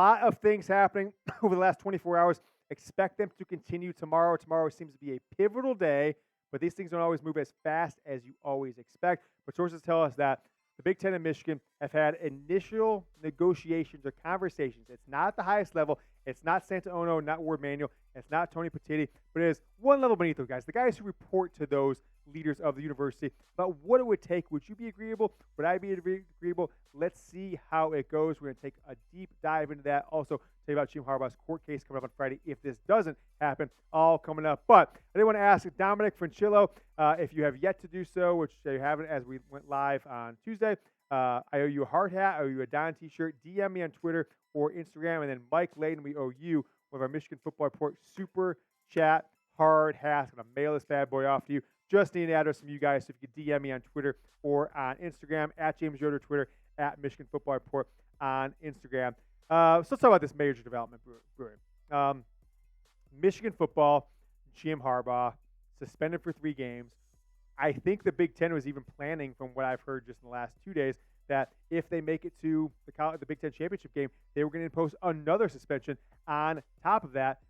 lot of things happening over the last 24 hours. Expect them to continue tomorrow. Tomorrow seems to be a pivotal day, but these things don't always move as fast as you always expect. But sources tell us that the Big Ten and Michigan have had initial negotiations or conversations. It's not at the highest level. It's not Santaono, not Ward Manuel. It's not Tony Petitti, but it is one level beneath those guys, the guys who report to those leaders of the university about what it would take. Would you be agreeable? Would I be agreeable? Let's see how it goes. We're going to take a deep dive into that. Also, tell you about Jim Harbaugh's court case coming up on Friday if this doesn't happen, all coming up. But I did want to ask Dominic Franchillo, if you have yet to do so, which you haven't as we went live on Tuesday, I owe you a hard hat. I owe you a Don t-shirt. DM me on Twitter or Instagram. And then Mike Layden, we owe you one of our Michigan Football Report Super Chat hard hats. I'm going to mail this bad boy off to you. Just need an address from you guys. So if you could DM me on Twitter or on Instagram, at James Yoder, Twitter, at Michigan Football Report on Instagram. So let's talk about this major development brewing. Michigan football, Jim Harbaugh, suspended for 3 games. I think the Big Ten was even planning, from what I've heard just in the last 2 days, that if they make it to the Big Ten championship game, they were going to impose another suspension on top of that.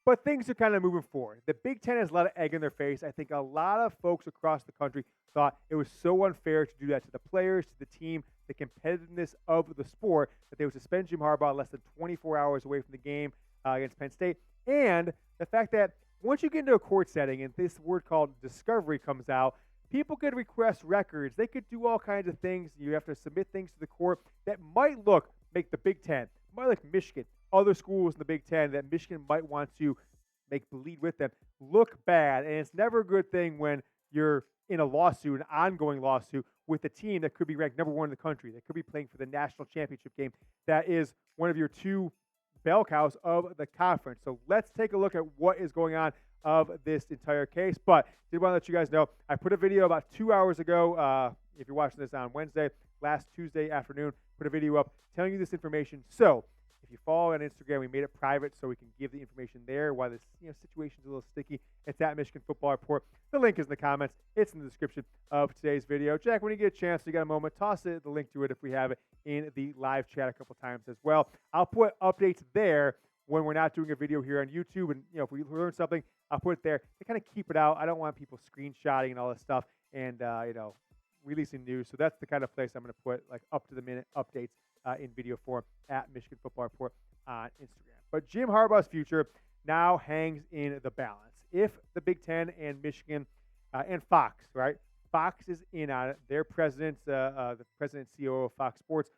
But things are kind of moving forward. The Big Ten has a lot of egg in their face. I think a lot of folks across the country thought it was so unfair to do that to the players, to the team, the competitiveness of the sport, that they would suspend Jim Harbaugh less than 24 hours away from the game against Penn State. And the fact that once you get into a court setting and this word called discovery comes out, people could request records. They could do all kinds of things. You have to submit things to the court that might make the Big Ten, might like Michigan, other schools in the Big Ten that Michigan might want to make bleed with them, look bad. And it's never a good thing when you're in a lawsuit, an ongoing lawsuit, with a team that could be ranked number 1 in the country, that could be playing for the national championship game, that is one of your 2 bell cows of the conference. So let's take a look at what is going on of this entire case. But did want to let you guys know, I put a video about 2 hours ago. If you're watching this on Wednesday, last Tuesday afternoon, put a video up telling you this information. So if you follow on Instagram, we made it private so we can give the information there while this situation's a little sticky. It's at Michigan Football Report. The link is in the comments. It's in the description of today's video. Jack, when you get a chance, you got a moment, toss the link to it if we have it in the live chat a couple times as well. I'll put updates there when we're not doing a video here on YouTube. And if we learn something, I'll put it there to kind of keep it out. I don't want people screenshotting and all this stuff and releasing news. So that's the kind of place I'm going to put like up to the minute updates in video form at Michigan Football Report on Instagram. But Jim Harbaugh's future now hangs in the balance. If the Big Ten and Michigan and Fox, right? Fox is in on it. Their president, the president and CEO of Fox Sports,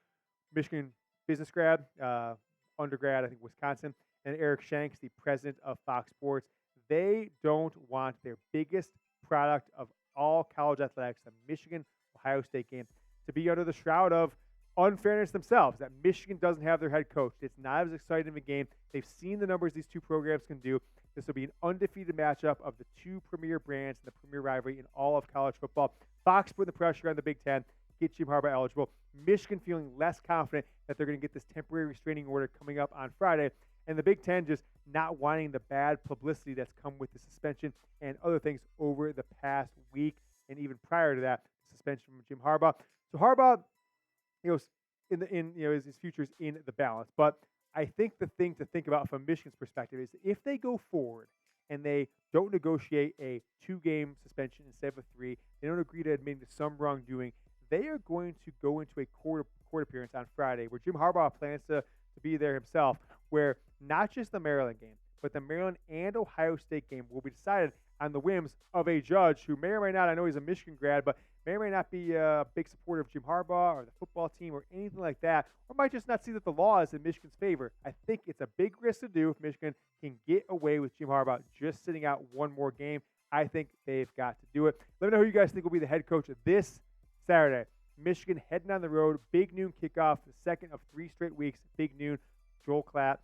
Michigan business grad, undergrad, I think Wisconsin, and Eric Shanks, the president of Fox Sports. They don't want their biggest product of all college athletics, the Michigan-Ohio State game, to be under the shroud of unfairness themselves, that Michigan doesn't have their head coach. It's not as exciting of a game. They've seen the numbers these 2 programs can do. This will be an undefeated matchup of the 2 premier brands and the premier rivalry in all of college football. Fox putting the pressure on the Big Ten, get Jim Harbaugh eligible. Michigan feeling less confident that they're going to get this temporary restraining order coming up on Friday. And the Big Ten just not wanting the bad publicity that's come with the suspension and other things over the past week and even prior to that, suspension from Jim Harbaugh. So Harbaugh, his future is in the balance. But I think the thing to think about from Michigan's perspective is if they go forward and they don't negotiate a 2-game suspension instead of a 3, they don't agree to admitting to some wrongdoing, they are going to go into a court appearance on Friday where Jim Harbaugh plans to be there himself, where not just the Maryland game, but the Maryland and Ohio State game will be decided on the whims of a judge who may or may not, I know he's a Michigan grad, but may or may not be a big supporter of Jim Harbaugh or the football team or anything like that, or might just not see that the law is in Michigan's favor. I think it's a big risk to do if Michigan can get away with Jim Harbaugh just sitting out one more game. I think they've got to do it. Let me know who you guys think will be the head coach this Saturday. Michigan heading on the road, big noon kickoff, the second of 3 straight weeks, big noon, Joel Klatt,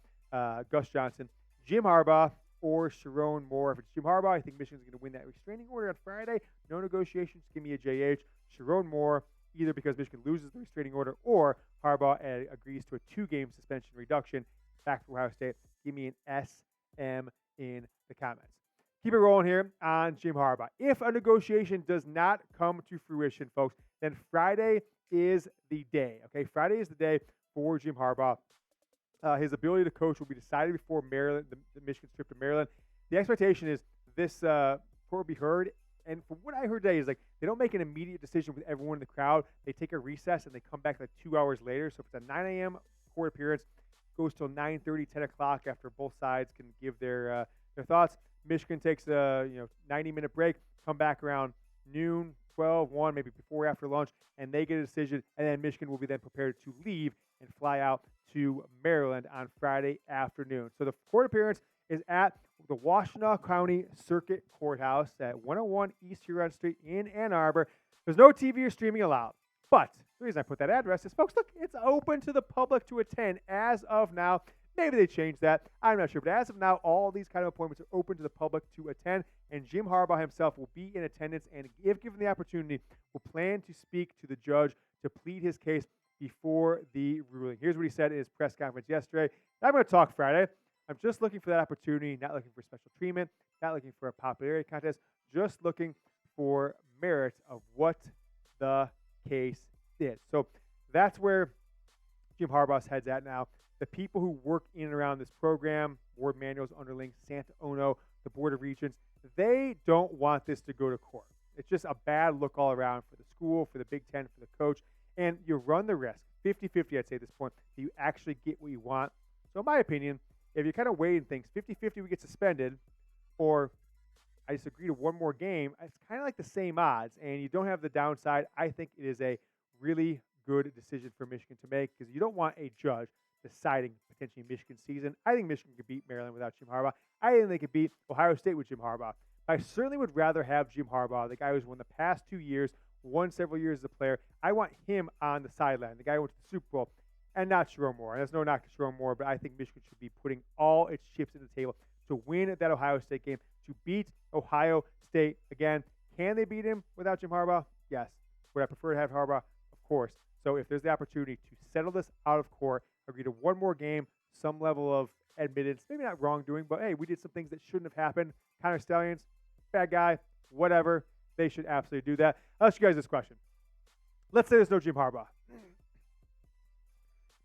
Gus Johnson, Jim Harbaugh, or Sharon Moore. If it's Jim Harbaugh, I think Michigan's going to win that restraining order on Friday. No negotiations. Give me a JH. Sharon Moore, either because Michigan loses the restraining order or Harbaugh agrees to a 2-game suspension reduction. Back to Ohio State. Give me an SM in the comments. Keep it rolling here on Jim Harbaugh. If a negotiation does not come to fruition, folks, then Friday is the day. Okay, Friday is the day for Jim Harbaugh His ability to coach will be decided before Maryland, the Michigan trip to Maryland. The expectation is this court will be heard. And from what I heard today is like they don't make an immediate decision with everyone in the crowd. They take a recess and they come back like 2 hours later. So if it's a 9 a.m. court appearance, goes till 9:30, 10 o'clock after both sides can give their thoughts. Michigan takes a 90-minute break, come back around noon, 12, 1, maybe before or after lunch, and they get a decision. And then Michigan will be then prepared to leave and fly out to Maryland on Friday afternoon. So the court appearance is at the Washtenaw County Circuit Courthouse at 101 East Huron Street in Ann Arbor. There's no TV or streaming allowed. But the reason I put that address is, folks, look, it's open to the public to attend as of now. Maybe they changed that. I'm not sure. But as of now, all these kind of appointments are open to the public to attend. And Jim Harbaugh himself will be in attendance and, if given the opportunity, will plan to speak to the judge to plead his case before the ruling. Here's what he said in his press conference yesterday. I'm going to talk Friday. I'm just looking for that opportunity, not looking for special treatment, not looking for a popularity contest, just looking for merits of what the case is. So that's where Jim Harbaugh's head's at now. The people who work in and around this program, Ward Manuel's underling, Santa Ono, the Board of Regents, they don't want this to go to court. It's just a bad look all around for the school, for the Big Ten, for the coach. And you run the risk, 50-50 I'd say at this point, that you actually get what you want. So in my opinion, if you're kind of weighing things, 50-50 we get suspended, or I just agree to one more game, it's kind of like the same odds, and you don't have the downside. I think it is a really good decision for Michigan to make because you don't want a judge deciding potentially Michigan's season. I think Michigan could beat Maryland without Jim Harbaugh. I think they could beat Ohio State with Jim Harbaugh. I certainly would rather have Jim Harbaugh, the guy who's won the past 2 years, won several years as a player. I want him on the sideline, the guy who went to the Super Bowl, and not Sherrone Moore. And there's no knock to Sherrone Moore, but I think Michigan should be putting all its chips in the table to win that Ohio State game, to beat Ohio State again. Can they beat him without Jim Harbaugh? Yes. Would I prefer to have Harbaugh? Of course. So if there's the opportunity to settle this out of court, agree to one more game, some level of admittance, maybe not wrongdoing, but hey, we did some things that shouldn't have happened. Connor Stallions, bad guy, whatever. They should absolutely do that. I'll ask you guys this question. Let's say there's no Jim Harbaugh.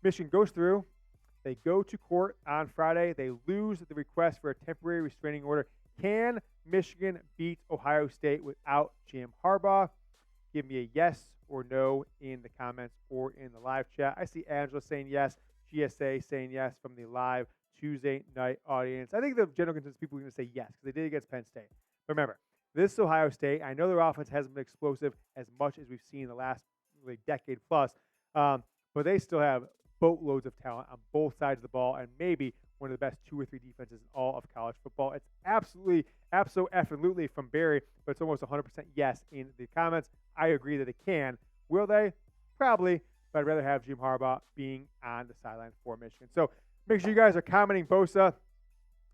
Michigan goes through. They go to court on Friday. They lose the request for a temporary restraining order. Can Michigan beat Ohio State without Jim Harbaugh? Give me a yes or no in the comments or in the live chat. I see Angela saying yes, GSA saying yes from the live Tuesday night audience. I think the general consensus people are going to say yes because they did against Penn State. But remember, this is Ohio State. I know their offense hasn't been explosive as much as we've seen in the last really decade plus, but they still have boatloads of talent on both sides of the ball and maybe one of the best 2 or 3 defenses in all of college football. It's absolutely from Barry, but it's almost 100% yes in the comments. I agree that it can. Will they? Probably, but I'd rather have Jim Harbaugh being on the sideline for Michigan. So make sure you guys are commenting Bosa.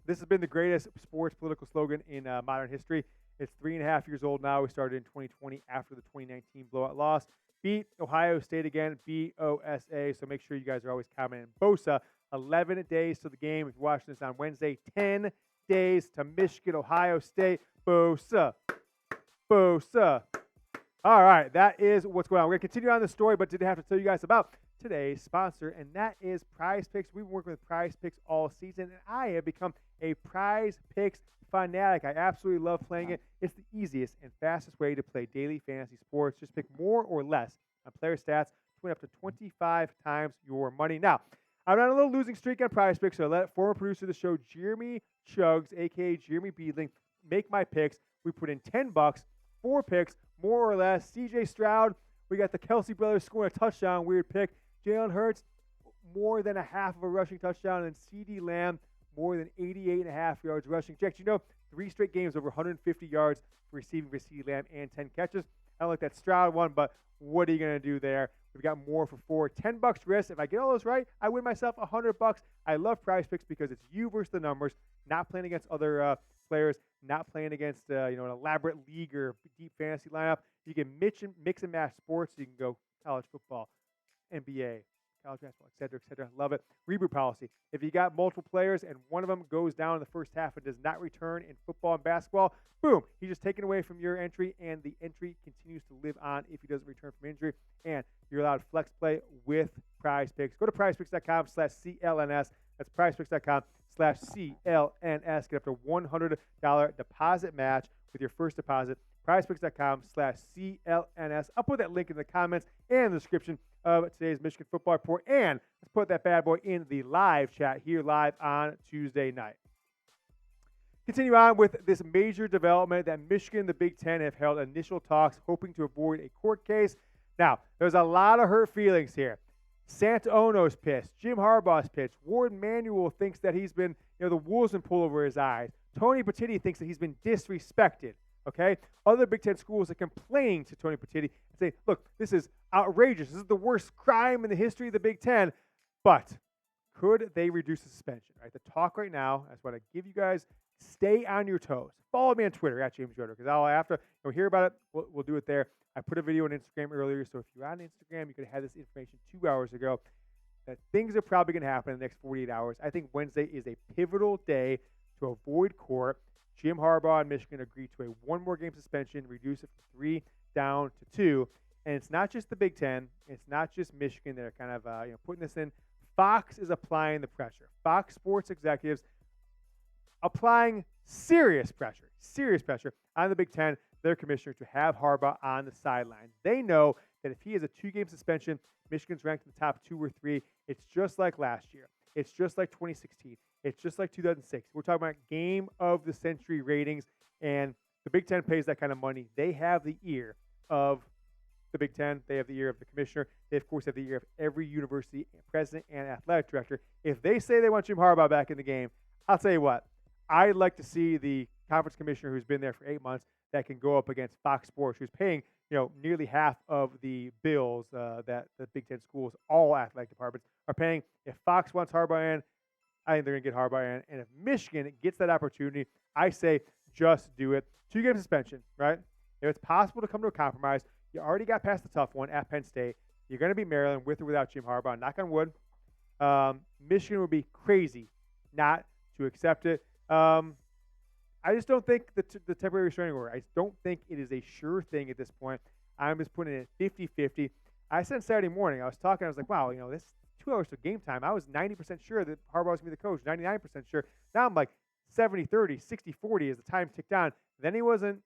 This has been the greatest sports political slogan in modern history. It's 3.5 years old now. We started in 2020 after the 2019 blowout loss. Beat Ohio State again, BOSA. So make sure you guys are always commenting Bosa. 11 days to the game. If you're watching this on Wednesday, 10 days to Michigan, Ohio State. Bosa. Bosa. All right, that is what's going on. We're going to continue on the story, but did have to tell you guys about today's sponsor, and that is Prize Picks. We've been working with Prize Picks all season, and I have become a Prize Picks fanatic. I absolutely love playing it. It's the easiest and fastest way to play daily fantasy sports. Just pick more or less on player stats to win up to 25 times your money. Now, I'm on a little losing streak on Prize Picks, so I let former producer of the show, Jeremy Chugs, a.k.a. Jeremy Beadling, make my picks. We put in $10, 4 picks, more or less. C.J. Stroud, we got the Kelsey brothers scoring a touchdown, weird pick. Jalen Hurts, more than a half of a rushing touchdown, and C.D. Lamb, more than 88.5 yards rushing. Jack, you know, 3 straight games over 150 yards receiving for C.D. Lamb and 10 catches. I don't like that Stroud one, but what are you going to do there? We've got more for 4. $10 risk. If I get all those right, I win myself $100. I love Prize Picks because it's you versus the numbers, not playing against other players, not playing against an elaborate league or deep fantasy lineup. You can mix and match sports. So you can go college football, NBA, college basketball, et cetera, et cetera. Love it. Reboot policy. If you got multiple players and one of them goes down in the first half and does not return in football and basketball, boom, he's just taken away from your entry, and the entry continues to live on if he doesn't return from injury. And you're allowed flex play with Prize Picks. Go to prizepicks.com/CLNS. That's prizepicks.com/CLNS. Get up to $100 deposit match with your first deposit. prizepicks.com/CLNS. I'll put that link in the comments and the description of today's Michigan Football Report. And let's put that bad boy in the live chat here live on Tuesday night. Continue on with this major development that Michigan and the Big Ten have held initial talks hoping to avoid a court case. Now, there's a lot of hurt feelings here. Santaono's pissed. Jim Harbaugh's pissed. Warden Manuel thinks that he's been, the wool's been pulled over his eyes. Tony Petitti thinks that he's been disrespected. Okay? Other Big Ten schools are complaining to Tony Petitti and saying, look, this is outrageous. This is the worst crime in the history of the Big Ten. But could they reduce the suspension? Right? The talk right now, I just want to give you guys, stay on your toes. Follow me on Twitter at James Yoder, because after hear about it, we'll do it there. I put a video on Instagram earlier, so if you're on Instagram, you could have had this information 2 hours ago. That things are probably going to happen in the next 48 hours. I think Wednesday is a pivotal day to avoid court. Jim Harbaugh and Michigan agreed to a one more game suspension, reduce it from 3 down to 2. And it's not just the Big Ten. It's not just Michigan that are kind of putting this in. Fox is applying the pressure. Fox Sports executives applying serious pressure on the Big Ten, their commissioner, to have Harbaugh on the sideline. They know that if he has a 2-game suspension, Michigan's ranked in the top 2 or 3. It's just like last year. It's just like 2016. It's just like 2006. We're talking about game of the century ratings, and the Big Ten pays that kind of money. They have the ear of the Big Ten. They have the ear of the commissioner. They, of course, have the ear of every university president and athletic director. If they say they want Jim Harbaugh back in the game, I'll tell you what, I'd like to see the conference commissioner who's been there for 8 months that can go up against Fox Sports, who's paying nearly half of the bills that the Big Ten schools, all athletic departments, are paying. If Fox wants Harbaugh in, I think they're going to get Harbaugh in. And if Michigan gets that opportunity, I say just do it. 2-game suspension, right? If it's possible to come to a compromise, you already got past the tough one at Penn State. You're going to beat Maryland with or without Jim Harbaugh. Knock on wood. Michigan would be crazy not to accept it. I just don't think the temporary restraining order, I don't think it is a sure thing at this point. I'm just putting it at 50-50. I said Saturday morning, I was like, wow, this 2 hours to game time. I was 90% sure that Harbaugh was going to be the coach, 99% sure. Now I'm like 70-30, 60-40 as the time ticked on. Then he wasn't,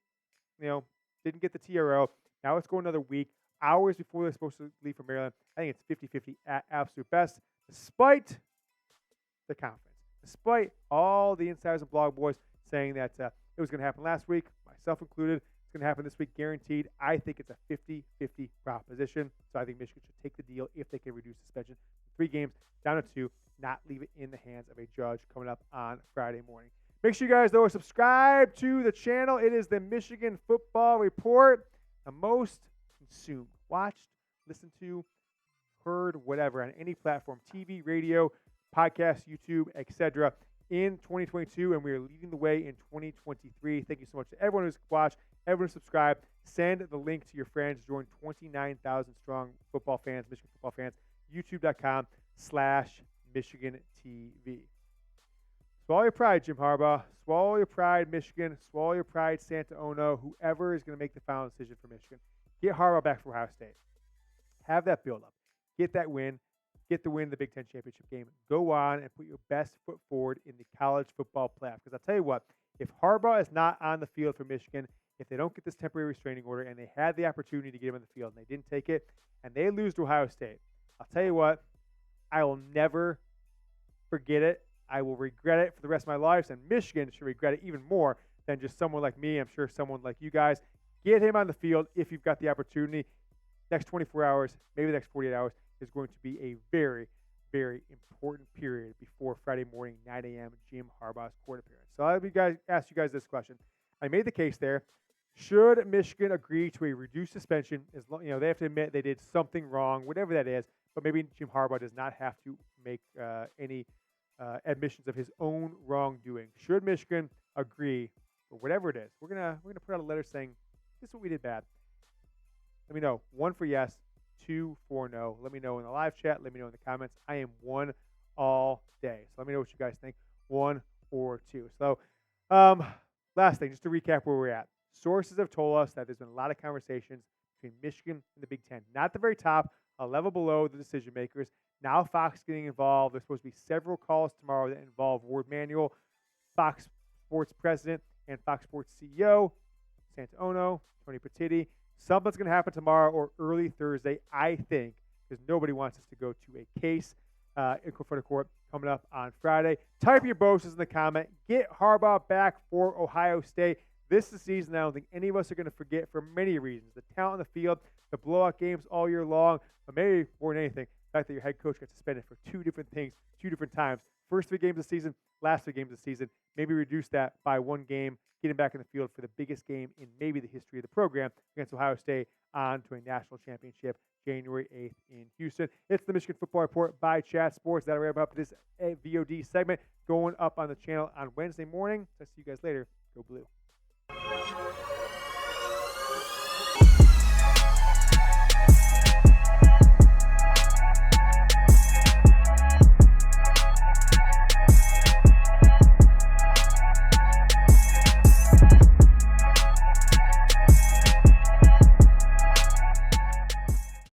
didn't get the TRO. Now it's going another week, hours before they're supposed to leave for Maryland. I think it's 50-50 at absolute best, despite the conference. Despite all the insiders and blog boys saying that it was going to happen last week, myself included, it's going to happen this week, guaranteed. I think it's a 50-50 proposition. So I think Michigan should take the deal if they can reduce suspension from 3 games down to 2, not leave it in the hands of a judge coming up on Friday morning. Make sure you guys, though, subscribe to the channel. It is the Michigan Football Report, the most consumed, watched, listened to, heard, whatever, on any platform, TV, radio, podcast, YouTube, etc. in 2022, and we are leading the way in 2023. Thank you so much to everyone who's watched, everyone who's subscribed. Send the link to your friends. Join 29,000 strong football fans, Michigan football fans, youtube.com/Michigan TV. Swallow your pride, Jim Harbaugh. Swallow your pride, Michigan. Swallow your pride, Santaono. Whoever is going to make the final decision for Michigan. Get Harbaugh back for Ohio State. Have that build up. Get that win. Get the win in the Big Ten championship game. Go on and put your best foot forward in the college football playoff. Because I'll tell you what, if Harbaugh is not on the field for Michigan, if they don't get this temporary restraining order and they had the opportunity to get him on the field and they didn't take it, and they lose to Ohio State, I'll tell you what, I will never forget it. I will regret it for the rest of my life, and Michigan should regret it even more than just someone like me. I'm sure someone like you guys. Get him on the field if you've got the opportunity. Next 24 hours, maybe the next 48 hours, is going to be a very, very important period before Friday morning, 9 a.m., Jim Harbaugh's court appearance. So I'll ask you guys this question. I made the case there. Should Michigan agree to a reduced suspension? They have to admit they did something wrong, whatever that is, but maybe Jim Harbaugh does not have to make any admissions of his own wrongdoing. Should Michigan agree, or whatever it is? We're gonna put out a letter saying this is what we did bad. Let me know. 1 for yes, 240. Let me know in the live chat. Let me know in the comments. I am 1 all day. So let me know what you guys think, 1 or 2. So last thing, just to recap where we're at. Sources have told us that there's been a lot of conversations between Michigan and the Big Ten. Not at the very top, a level below the decision makers. Now Fox getting involved. There's supposed to be several calls tomorrow that involve Ward Manuel, Fox Sports President, and Fox Sports CEO, Sant'Ono, Tony Petitti. Something's going to happen tomorrow or early Thursday, I think, because nobody wants us to go to a case in front of court coming up on Friday. Type your boasts in the comment. Get Harbaugh back for Ohio State. This is the season I don't think any of us are going to forget for many reasons. The talent on the field, the blowout games all year long, but maybe more than anything, the fact that your head coach got suspended for 2 different things, 2 different times. First 3 games of the season, last 3 games of the season. Maybe reduce that by 1 game, get him back in the field for the biggest game in maybe the history of the program against Ohio State on to a national championship January 8th in Houston. It's the Michigan Football Report by Chat Sports. That'll wrap up this VOD segment going up on the channel on Wednesday morning. So I'll see you guys later. Go Blue.